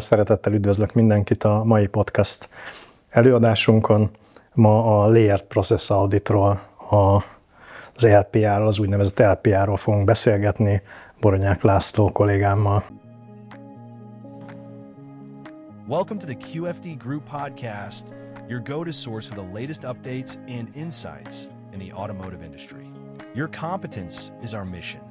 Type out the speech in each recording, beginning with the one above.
Szeretettel üdvözlök mindenkit a mai podcast előadásunkon. Ma a Layered Process Auditról, az LPA-ról, az úgynevezett LPA-ról fogunk beszélgetni Boronyák László kollégámmal. Welcome to the QFD Group Podcast, your go-to source for the latest updates and insights in the automotive industry. Your competence is our mission.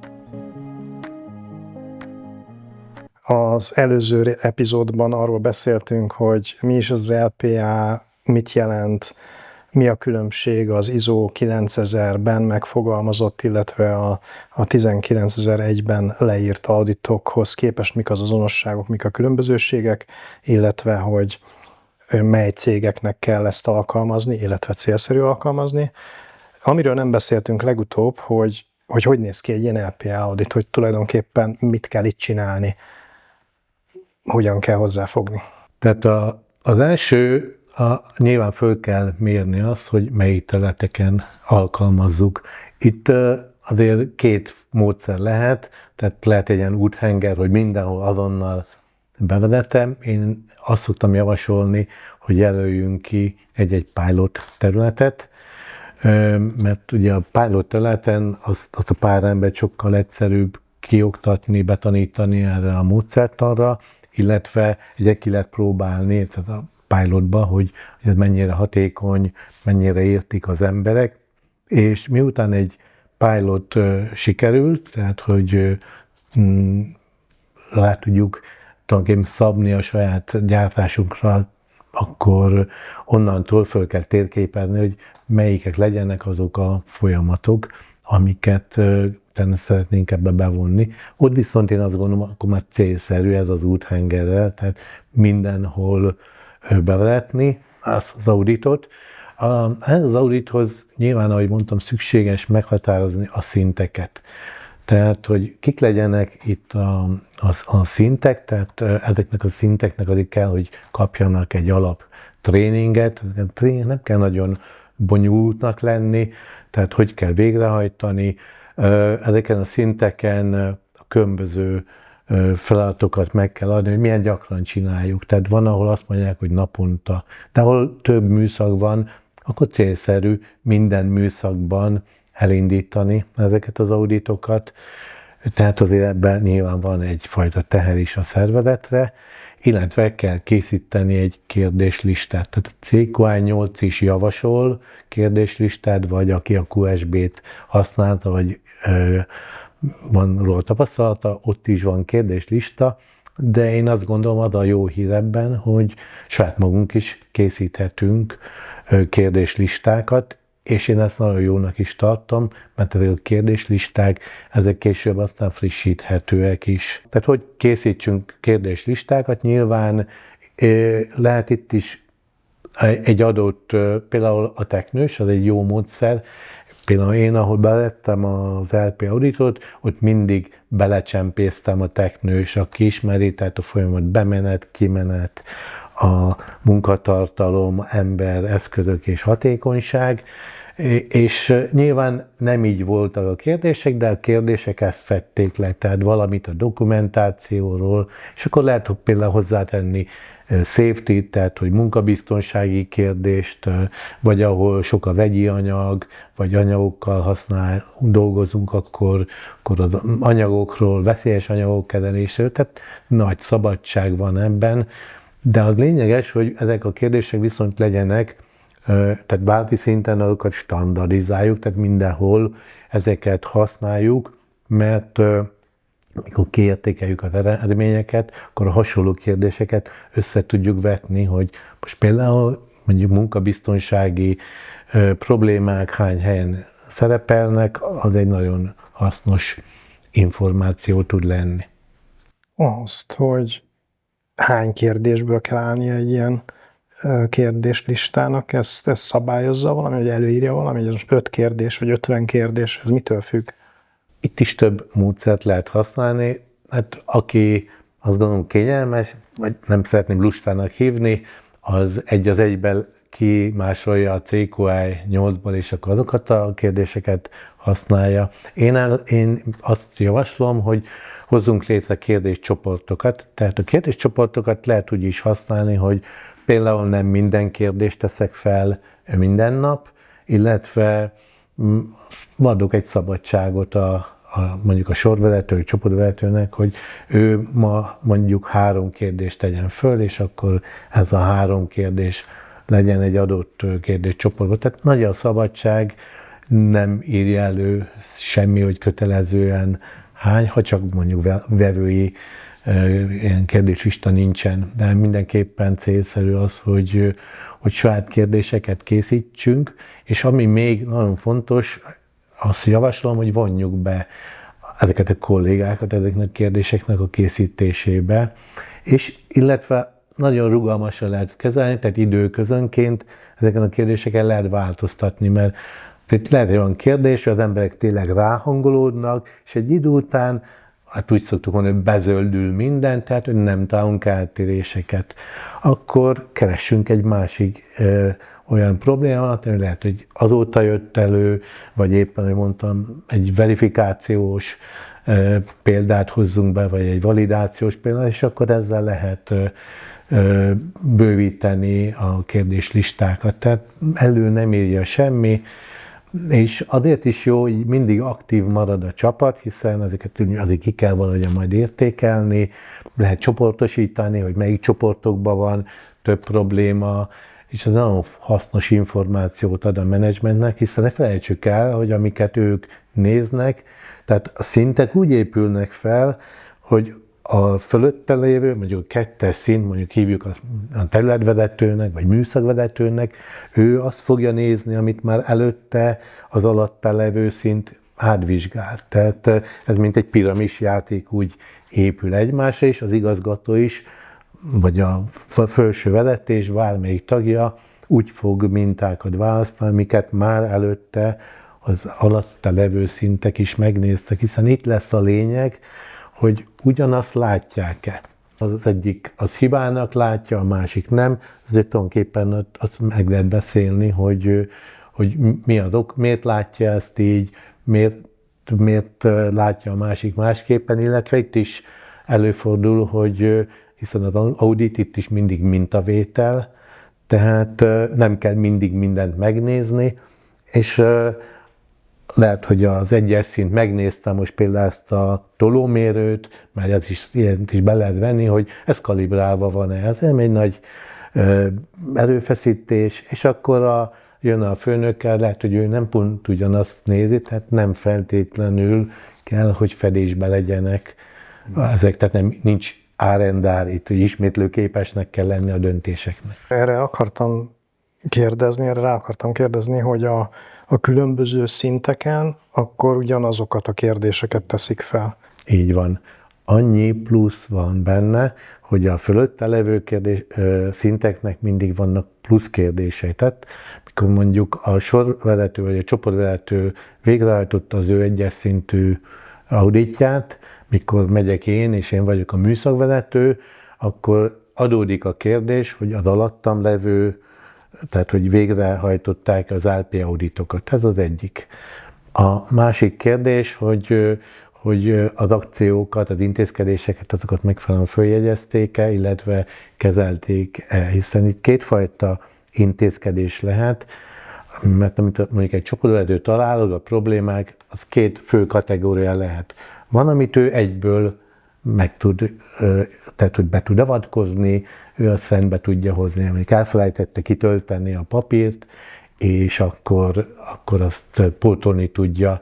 Az előző epizódban arról beszéltünk, hogy mi is az LPA, mit jelent, mi a különbség az ISO 9000-ben megfogalmazott, illetve a 19001-ben leírt auditokhoz képest mik az azonosságok, mik a különbözőségek, illetve hogy mely cégeknek kell ezt alkalmazni, illetve célszerű alkalmazni. Amiről nem beszéltünk legutóbb, hogy néz ki egy ilyen LPA audit, hogy tulajdonképpen mit kell itt csinálni, hogyan kell hozzáfogni. Tehát az első, nyilván föl kell mérni azt, hogy melyik területeken alkalmazzuk. Itt azért két módszer lehet, tehát lehet egy ilyen úthenger, hogy mindenhol azonnal bevezetem. Én azt szoktam javasolni, hogy jelöljünk ki egy pilot területet, mert ugye a pilot területen azt a pár embert sokkal egyszerűbb kioktatni, betanítani erre a módszertanra, illetve ki lehet próbálni tehát a pilotba, hogy ez mennyire hatékony, mennyire értik az emberek, és miután egy pilot sikerült, tehát hogy rá tudjuk tulajdonképpen szabni a saját gyártásunkra, akkor onnantól föl kell térképezni, hogy melyikek legyenek azok a folyamatok, amiket szeretnénk ebbe bevonni. Ott viszont én azt gondolom, akkor már célszerű ez az úthengerrel, tehát mindenhol bevezetni az auditot. Ez az audithoz nyilván, ahogy mondtam, szükséges meghatározni a szinteket. Tehát, hogy kik legyenek itt a szintek, tehát ezeknek a szinteknek azért kell, hogy kapjanak egy alap tréninget. A tréning nem kell nagyon bonyolultnak lenni, tehát hogy kell végrehajtani. Ezeken a szinteken a különböző feladatokat meg kell adni, hogy milyen gyakran csináljuk. Tehát van, ahol azt mondják, hogy naponta, de ahol több műszak van, akkor célszerű minden műszakban elindítani ezeket az auditokat. Tehát azért ebben nyilván van egyfajta teher is a szervezetre, illetve kell készíteni egy kérdéslistát. Tehát a CQI 8 is javasol kérdéslistát, vagy aki a QSB-t használta, vagy van róla tapasztalata, ott is van kérdéslista, de én azt gondolom, az a jó hír ebben, hogy saját magunk is készíthetünk kérdéslistákat, és én ezt nagyon jónak is tartom, mert ezek a kérdéslisták, ezek később aztán frissíthetőek is. Tehát hogy készítsünk kérdéslistákat, nyilván lehet itt is egy adott, például a teknős, az egy jó módszer. Például én, ahol belettem az LP auditot, ott mindig belecsempésztem a teknős, aki ismeri, tehát a folyamat bemenet, kimenet, a munkatartalom, ember, eszközök és hatékonyság, és nyilván nem így voltak a kérdések, de a kérdések ezt fedték le, tehát valamit a dokumentációról, és akkor lehet, hogy például hozzátenni safety, tehát hogy munkabiztonsági kérdést, vagy ahol sok a vegyi anyag, vagy anyagokkal dolgozunk, akkor az anyagokról, veszélyes anyagok kezelésről, tehát nagy szabadság van ebben, de az lényeges, hogy ezek a kérdések viszont legyenek, tehát válti szinten azokat standardizáljuk, tehát mindenhol ezeket használjuk, mert amikor kiértékeljük az eredményeket, akkor a hasonló kérdéseket össze tudjuk vetni, hogy most például mondjuk munkabiztonsági problémák hány helyen szerepelnek, az egy nagyon hasznos információ tud lenni. Azt, hogy hány kérdésből kell állni egy ilyen kérdéslistának, ezt szabályozza valami, hogy előírja valami, hogy most 5 kérdés, vagy 50 kérdés, ez mitől függ? Itt is több módszert lehet használni, hát aki azt gondolom kényelmes, vagy nem szeretném lustának hívni, az egyben kimásolja a CQI 8-ból, és akkor azokat a kérdéseket használja. Én azt javaslom, hozzunk létre kérdéscsoportokat. Tehát a kérdéscsoportokat lehet úgy is használni, hogy például nem minden kérdést teszek fel minden nap, illetve adok egy szabadságot mondjuk a sorvezető, vagy csoportvezetőnek, hogy ő ma mondjuk 3 kérdést tegyen föl, és akkor ez a 3 kérdés legyen egy adott kérdéscsoportban. Tehát nagy a szabadság, nem írja elő semmi, hogy kötelezően hány, ha csak mondjuk vevői ilyen kérdéslista nincsen, de mindenképpen célszerű az, hogy saját kérdéseket készítsünk, és ami még nagyon fontos, azt javaslom, hogy vonjuk be ezeket a kollégákat ezeknek a kérdéseknek a készítésébe, és illetve nagyon rugalmasan lehet kezelni, tehát időközönként ezeken a kérdéseken lehet változtatni, mert lehet olyan kérdés, hogy az emberek tényleg ráhangolódnak, és egy idő után, hát úgy szoktuk mondani, hogy bezöldül minden, tehát hogy nem találunk eltéréseket. Akkor keressünk egy másik olyan problémát, ami lehet, hogy azóta jött elő, vagy éppen, hogy mondtam, egy verifikációs példát hozzunk be, vagy egy validációs példát, és akkor ezzel lehet bővíteni a kérdéslistákat. Tehát elő nem írja semmi, és azért is jó, hogy mindig aktív marad a csapat, hiszen ezeket azért ki kell valahogyan majd értékelni, lehet csoportosítani, hogy melyik csoportokban van több probléma, és ez nagyon hasznos információt ad a menedzsmentnek, hiszen ne felejtsük el, hogy amiket ők néznek, tehát a szintek úgy épülnek fel, hogy a fölötte lévő, mondjuk a 2. szint, mondjuk hívjuk a területvezetőnek, vagy műszakvezetőnek, ő azt fogja nézni, amit már előtte az alatta levő szint átvizsgált. Tehát ez mint egy piramis játék úgy épül egymásra, és az igazgató is, vagy a felső vezetés, bármelyik tagja úgy fog mintákat választani, amiket már előtte az alatta levő szintek is megnéztek, hiszen itt lesz a lényeg, hogy ugyanazt látják-e. Az egyik az hibának látja, a másik nem, ezért tulajdonképpen azt meg lehet beszélni, hogy mi az ok, miért látja ezt így, miért látja a másik másképpen, illetve itt is előfordul, hogy hiszen az audit itt is mindig mintavétel, tehát nem kell mindig mindent megnézni, és lehet, hogy az 1-es szint megnéztem most például ezt a tolómérőt, mert ez is, ilyet is be lehet venni, hogy ez kalibrálva van-e. Ez nem egy nagy erőfeszítés, és akkor jön a főnökkel, lehet, hogy ő nem pont ugyanazt nézi, tehát nem feltétlenül kell, hogy fedésbe legyenek ezek, tehát nincs árendár, itt hogy ismétlőképesnek kell lenni a döntéseknek. Erre rá akartam kérdezni, hogy a különböző szinteken akkor ugyanazokat a kérdéseket teszik fel. Így van. Annyi plusz van benne, hogy a fölötte levő szinteknek mindig vannak plusz kérdései. Tehát mikor mondjuk a sorvezető vagy a csoportvezető végrehajtotta az ő 1-es szintű auditját, mikor megyek én, és én vagyok a műszakvezető, akkor adódik a kérdés, hogy az alattam levő, tehát hogy végrehajtották az ALP auditokat. Ez az egyik. A másik kérdés, hogy az akciókat, az intézkedéseket, azokat megfelelően följegyezték-e, illetve kezelték-e, hiszen itt kétfajta intézkedés lehet, mert amit mondjuk egy csoportvezető talál, a problémák, az 2 fő kategória lehet. Van, amit ő egyből tehát hogy be tud avatkozni, ő azt rendbe tudja hozni, amikor elfelejtette kitölteni a papírt, és akkor azt pótolni tudja.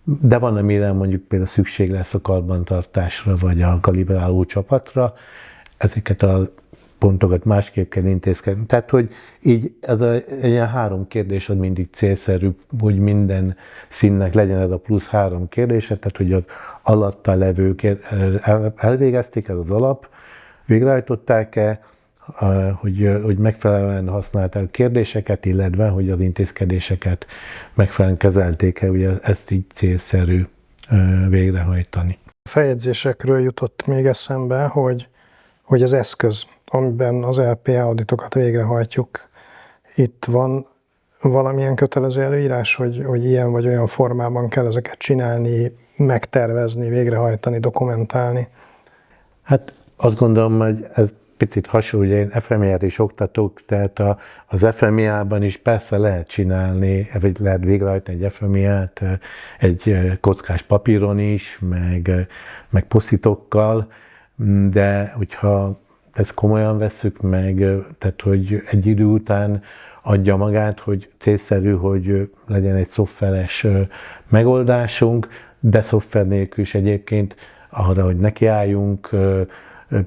De van, amire mondjuk például szükség lesz a karbantartásra, vagy a kalibráló csapatra, ezeket a pontokat másképp kell intézkedni. Tehát, hogy így ez ilyen 3 kérdés az mindig célszerű, hogy minden színnek legyen ez a plusz 3 kérdése, tehát, hogy az alatta levők elvégezték, ez az alap, végrehajtották-e, hogy megfelelően használták a kérdéseket, illetve, hogy az intézkedéseket megfelelően kezelték-e, ugye ezt így célszerű végrehajtani. A feljegyzésekről jutott még eszembe, hogy az eszköz, amiben az LPA auditokat végrehajtjuk, itt van valamilyen kötelező előírás, hogy ilyen vagy olyan formában kell ezeket csinálni, megtervezni, végrehajtani, dokumentálni? Hát azt gondolom, hogy ez picit hasonló, hogy én FMEA-t is oktatok, tehát az FMEA-ban is persze lehet csinálni, vagy lehet végrehajtani egy FMEA-t egy kockás papíron is, meg posztitokkal, de hogyha ezt komolyan vesszük meg, tehát hogy egy idő után adja magát, hogy célszerű, hogy legyen egy szoftveres megoldásunk, de szoftver nélkül is egyébként arra, hogy nekiálljunk,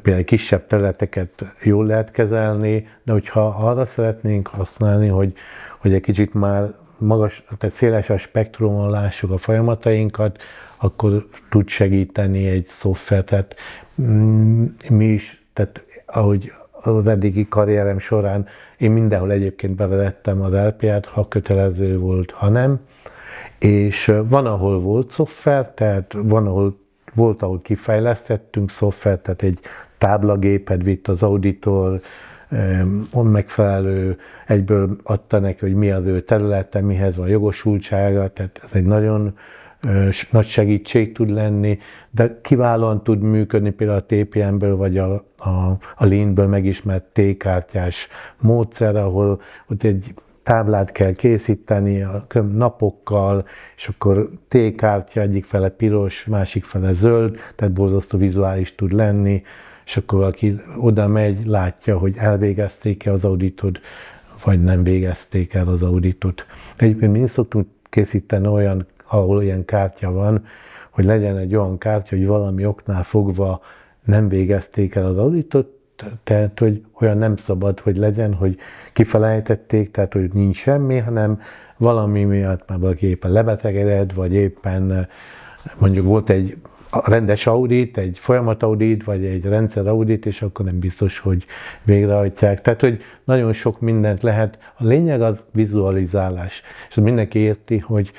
például kisebb területeket jól lehet kezelni, de hogyha arra szeretnénk használni, hogy egy kicsit már magas, tehát szélesebb spektrumon lássuk a folyamatainkat, akkor tud segíteni egy szoftver. Tehát mi is, tehát ahogy az eddigi karrierem során én mindenhol egyébként bevezettem az LPA-t, ha kötelező volt, ha nem, és van, ahol volt szoftver, tehát volt, ahol kifejlesztettünk szoftvert, tehát egy táblagépet vitt az auditor, megfelelő, egyből adta neki, hogy mi az ő területe, mihez van jogosultsága, tehát ez egy nagyon nagy segítség tud lenni, de kiválóan tud működni például a TPM-ből, vagy a Lean-ből megismert T-kártyás módszer, ahol ott egy táblát kell készíteni a napokkal, és akkor T-kártya egyik fele piros, másik fele zöld, tehát borzasztó vizuális tud lenni, és akkor aki oda megy, látja, hogy elvégezték-e az auditot, vagy nem végezték el az auditot. Egyébként mi szoktunk készíteni olyan, ahol ilyen kártya van, hogy legyen egy olyan kártya, hogy valami oknál fogva nem végezték el az auditot, tehát, hogy olyan nem szabad, hogy legyen, hogy kifelejtették, tehát, hogy nincs semmi, hanem valami miatt már valaki éppen lebetegedett, vagy éppen mondjuk volt egy rendes audit, egy folyamataudit, vagy egy rendszeraudit, és akkor nem biztos, hogy végrehajtják. Tehát, hogy nagyon sok mindent lehet. A lényeg az vizualizálás. És mindenki érti, hogy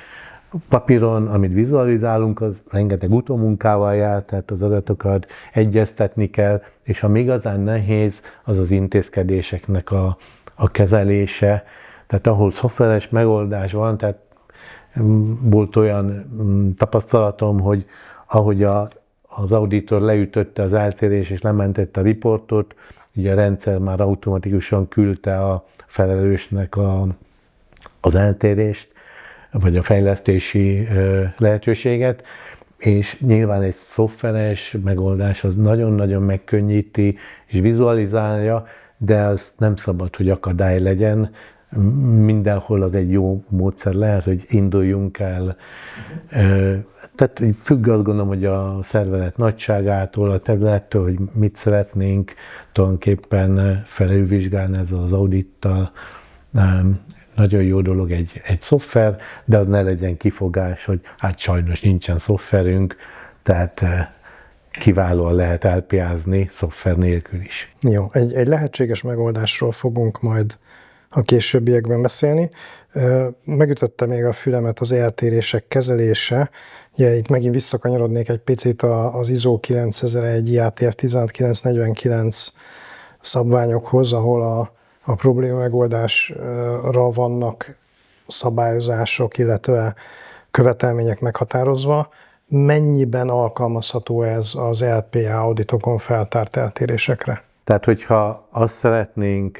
papíron, amit vizualizálunk, az rengeteg utómunkával jár, tehát az adatokat egyeztetni kell, és ami igazán nehéz, az az intézkedéseknek a kezelése. Tehát ahol szoftveres megoldás van, tehát volt olyan tapasztalatom, hogy ahogy az auditor leütötte az eltérés és lementette a riportot, ugye a rendszer már automatikusan küldte a felelősnek az eltérést, vagy a fejlesztési lehetőséget, és nyilván egy szoftveres megoldás az nagyon-nagyon megkönnyíti és vizualizálja, de az nem szabad, hogy akadály legyen. Mindenhol az egy jó módszer lehet, hogy induljunk el. Tehát függ, azt gondolom, hogy a szervezet nagyságától, a területtől, hogy mit szeretnénk tulajdonképpen felülvizsgálni ezzel az audittal. Nagyon jó dolog egy szoftver, de az ne legyen kifogás, hogy hát sajnos nincsen szoftverünk, tehát kiválóan lehet LPA-zni szoftver nélkül is. Jó, egy lehetséges megoldásról fogunk majd a későbbiekben beszélni. Megütötte még a fülemet az eltérések kezelése. Ugye itt megint visszakanyarodnék egy picit az ISO 9001, IATF 16949 szabványokhoz, ahol a probléma megoldásra vannak szabályozások, illetve követelmények meghatározva. Mennyiben alkalmazható ez az LPA auditokon feltárt eltérésekre? Tehát, hogyha azt szeretnénk,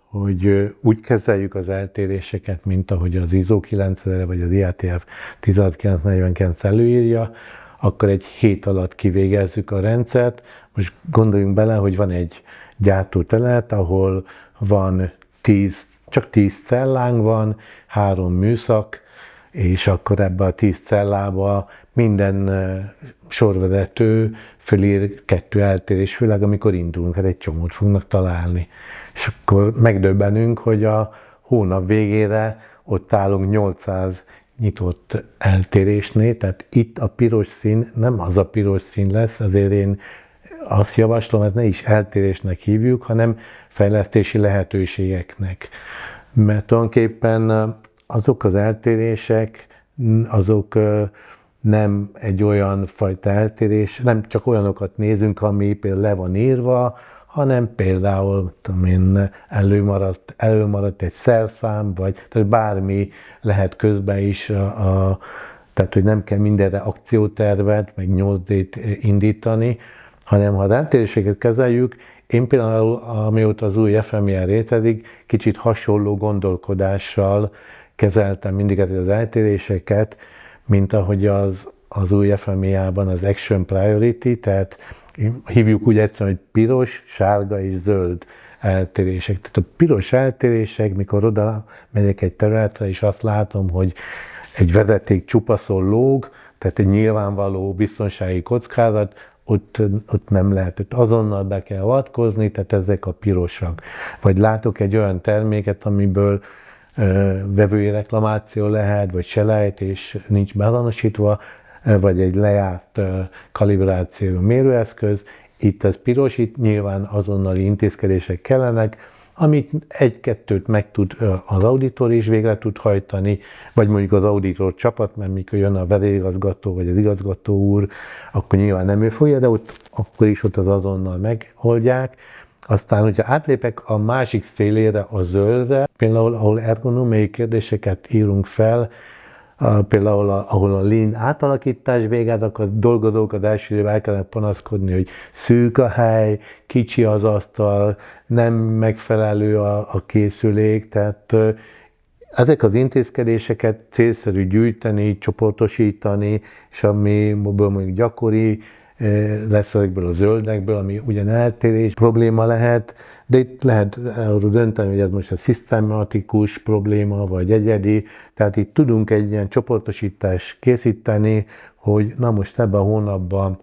hogy úgy kezeljük az eltéréseket, mint ahogy az ISO 9000 vagy az IATF 16949 előírja, akkor egy hét alatt kivégezzük a rendszert. Most gondoljunk bele, hogy van egy gyártótelet, ahol van csak 10 cellánk van, 3 műszak, és akkor ebbe a 10 cellába minden sorvezető fölír 2 eltérés, főleg amikor indulunk, hát egy csomót fognak találni. És akkor megdöbbenünk, hogy a hónap végére ott állunk 800 nyitott eltérésnél, tehát itt a piros szín nem az a piros szín lesz, azért én azt javaslom, ezt ne is eltérésnek hívjuk, hanem fejlesztési lehetőségeknek. Mert tulajdonképpen azok az eltérések, azok nem egy olyan fajta eltérés, nem csak olyanokat nézünk, ami például le van írva, hanem például előmaradt egy szerszám, vagy tehát bármi lehet közben is Tehát, hogy nem kell mindenre akciótervet, meg 8D-t indítani, hanem ha az eltéréseket kezeljük, én például, amióta az új FMER létezik, kicsit hasonló gondolkodással kezeltem mindig az eltéréseket, mint ahogy az új FMEA-ban az Action Priority, tehát hívjuk úgy egyszerűen, hogy piros, sárga és zöld eltérések. Tehát a piros eltérések, mikor oda megyek egy területre, és azt látom, hogy egy vezeték csupaszon lóg, tehát egy nyilvánvaló biztonsági kockázat, ott nem lehet, ott azonnal be kell avatkozni, tehát ezek a pirosak. Vagy látok egy olyan terméket, amiből vevői reklamáció lehet, vagy selejtés nincs beazonosítva, vagy egy lejárt kalibráció mérőeszköz, itt ez piros, itt nyilván azonnali intézkedések kellenek, amit egy-kettőt meg tud az auditor is végre tud hajtani, vagy mondjuk az auditor csapat, mert mikor jön a vezérigazgató vagy az igazgató úr, akkor nyilván nem ő fogja, de akkor is ott az azonnal megoldják. Aztán, hogyha átlépek a másik szélére, a zöldre, például ahol ergonómiai kérdéseket írunk fel, például ahol a lean átalakítás véged, akkor a dolgozók az első évben elkezdenek panaszkodni, hogy szűk a hely, kicsi az asztal, nem megfelelő a készülék, tehát ezek az intézkedéseket célszerű gyűjteni, csoportosítani, és amiből mondjuk gyakori lesz ezekből a zöldekből, ami ugyan eltérés probléma lehet, de itt lehet arról dönteni, hogy ez most a szisztematikus probléma, vagy egyedi, tehát itt tudunk egy ilyen csoportosítást készíteni, hogy na most ebben a hónapban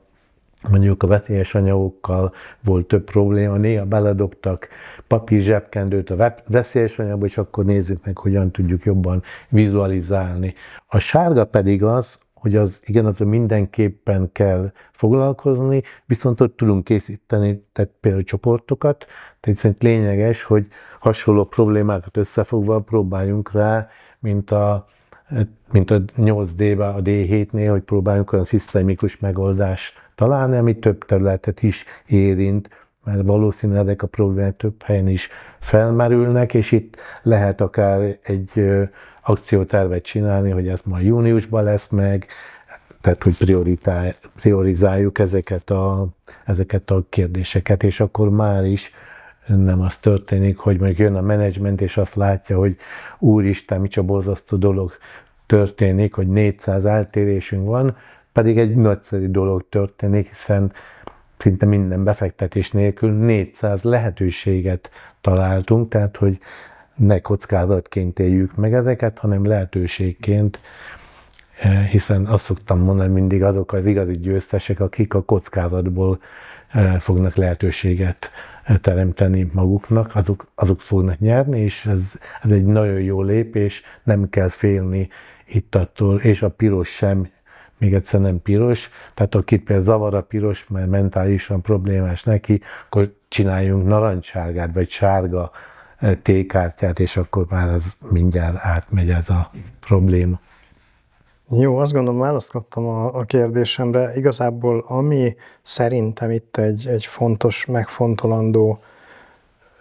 mondjuk a veszélyes anyagokkal volt több probléma, néha beledobtak papír zsebkendőt a veszélyes anyagba, és akkor nézzük meg, hogyan tudjuk jobban vizualizálni. A sárga pedig az, hogy az mindenképpen kell foglalkozni, viszont ott tudunk készíteni tehát például csoportokat, tehát szerint lényeges, hogy hasonló problémákat összefogva próbáljunk rá, mint a 8D-ben, a D7-nél, hogy próbáljunk olyan szisztémikus megoldást találni, ami több területet is érint, mert valószínűleg ezek a problémák több helyen is felmerülnek, és itt lehet akár egy akciótervet csinálni, hogy ez majd júniusban lesz meg, tehát hogy priorizáljuk ezeket a kérdéseket, és akkor már is nem az történik, hogy mondjuk jön a menedzsment, és azt látja, hogy úristen, micsoda borzasztó dolog történik, hogy 400 eltérésünk van, pedig egy nagyszerű dolog történik, hiszen szinte minden befektetés nélkül 400 lehetőséget találtunk, tehát hogy ne kockázatként éljük meg ezeket, hanem lehetőségként, hiszen azt szoktam mondani, mindig azok az igazi győztesek, akik a kockázatból fognak lehetőséget teremteni maguknak, azok fognak nyerni, és ez egy nagyon jó lépés, nem kell félni itt attól, és a piros sem, még egyszer nem piros, tehát akit például zavar a piros, mert mentálisan problémás neki, akkor csináljunk narancssárgát, vagy sárga T-kártyát, és akkor már az mindjárt átmegy ez a probléma. Jó, azt gondolom, választ kaptam a kérdésemre. Igazából ami szerintem itt egy fontos, megfontolandó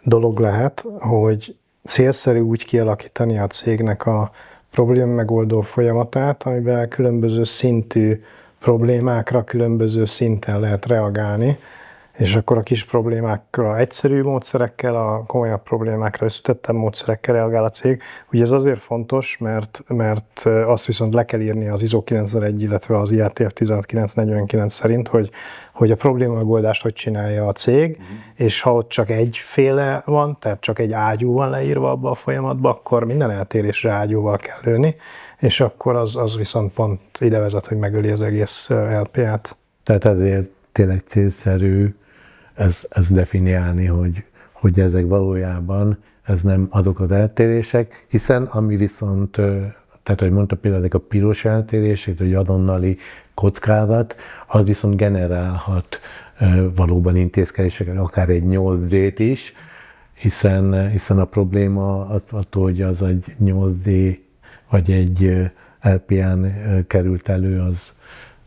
dolog lehet, hogy célszerű úgy kialakítani a cégnek a probléma megoldó folyamatát, amiben különböző szintű problémákra különböző szinten lehet reagálni, és akkor a kis problémákra egyszerű módszerekkel, a komolyabb problémákra összetettebb módszerekkel reagál a cég. Ugye ez azért fontos, mert azt viszont le kell írni az ISO 9001, illetve az IATF 16949 szerint, hogy a probléma megoldást hogy csinálja a cég, és ha ott csak egyféle van, tehát csak egy ágyú van leírva abba a folyamatba, akkor minden eltérésre ágyúval kell lőni, és akkor az viszont pont ide vezet, hogy megöli az egész LPA-t. Tehát ezért tényleg célszerű ez definiálni, hogy ezek valójában ez nem azok az eltérések, hiszen ami viszont, tehát hogy mondta például ezek a piros eltérések, hogy azonnali kockázat, az viszont generálhat valóban intézkedéseket, akár egy 8D-t is, hiszen a probléma attól, hogy az egy 8D vagy egy LPA-n került elő,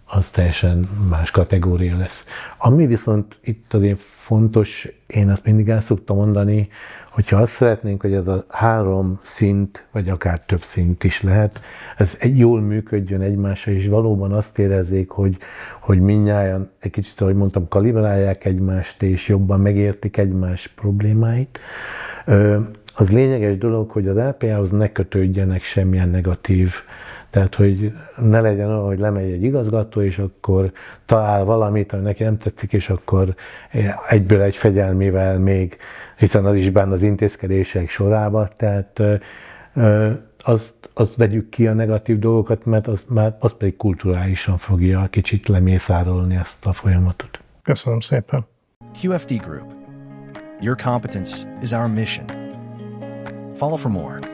az teljesen más kategória lesz. Ami viszont itt azért fontos, én azt mindig el szoktam mondani, hogyha azt szeretnénk, hogy ez a 3 szint, vagy akár több szint is lehet, ez jól működjön egymással, és valóban azt érezzék, hogy mindnyájan egy kicsit, ahogy mondtam, kalibrálják egymást, és jobban megértik egymás problémáit. Az lényeges dolog, hogy az LPA-hoz ne kötődjenek semmilyen negatív. Tehát, hogy ne legyen olyan, hogy lemegy egy igazgató, és akkor talál valamit, ami neki nem tetszik, és akkor egyből egy fegyelmével még, hiszen az is benne az intézkedések sorába. Tehát azt vegyük ki a negatív dolgokat, mert az pedig kulturálisan fogja kicsit lemészárolni ezt a folyamatot. Köszönöm szépen. QFD Group. Your competence is our mission. Follow for more.